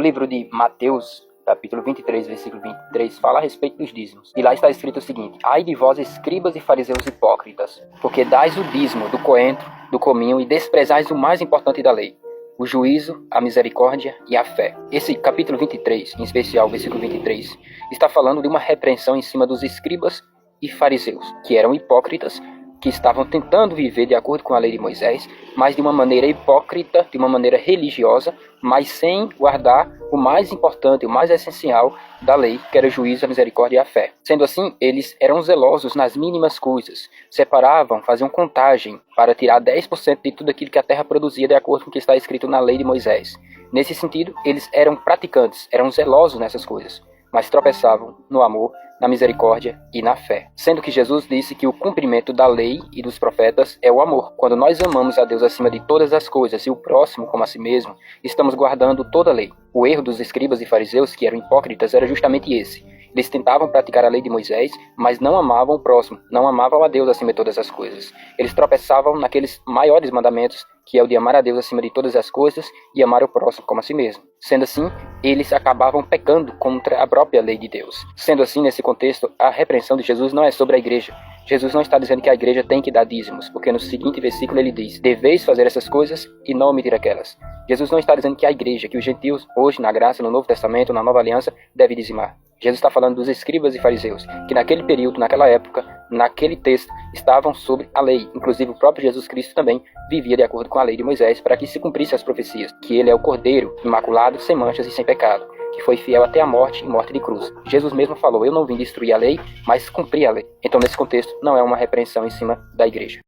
livro de Mateus, capítulo 23, versículo 23, fala a respeito dos dízimos. E lá está escrito o seguinte: ai de vós, escribas e fariseus hipócritas, porque dais o dízimo do coentro, do cominho e desprezais o mais importante da lei, o juízo, a misericórdia e a fé. Esse capítulo 23, em especial o versículo 23, está falando de uma repreensão em cima dos escribas e fariseus, que eram hipócritas, que estavam tentando viver de acordo com a lei de Moisés, mas de uma maneira hipócrita, de uma maneira religiosa, mas sem guardar o mais importante, o mais essencial da lei, que era o juízo, a misericórdia e a fé. Sendo assim, eles eram zelosos nas mínimas coisas, separavam, faziam contagem para tirar 10% de tudo aquilo que a terra produzia de acordo com o que está escrito na lei de Moisés. Nesse sentido, eles eram praticantes, eram zelosos nessas coisas, mas tropeçavam no amor, na misericórdia e na fé. Sendo que Jesus disse que o cumprimento da lei e dos profetas é o amor. Quando nós amamos a Deus acima de todas as coisas e o próximo como a si mesmo, estamos guardando toda a lei. O erro dos escribas e fariseus, que eram hipócritas, era justamente esse. Eles tentavam praticar a lei de Moisés, mas não amavam o próximo, não amavam a Deus acima de todas as coisas. Eles tropeçavam naqueles maiores mandamentos, que é o de amar a Deus acima de todas as coisas e amar o próximo como a si mesmo. Sendo assim, eles acabavam pecando contra a própria lei de Deus. Sendo assim, nesse contexto, a repreensão de Jesus não é sobre a igreja. Jesus não está dizendo que a igreja tem que dar dízimos, porque no seguinte versículo ele diz: deveis fazer essas coisas e não omitir aquelas. Jesus não está dizendo que a igreja, que os gentios, hoje na graça, no Novo Testamento, na Nova Aliança, deve dizimar. Jesus está falando dos escribas e fariseus, que naquele período, naquela época, naquele texto, estavam sobre a lei. Inclusive o próprio Jesus Cristo também vivia de acordo com a lei de Moisés para que se cumprisse as profecias, que ele é o Cordeiro, imaculado, sem manchas e sem pecado, que foi fiel até a morte e morte de cruz. Jesus mesmo falou: eu não vim destruir a lei, mas cumprir a lei. Então nesse contexto não é uma repreensão em cima da igreja.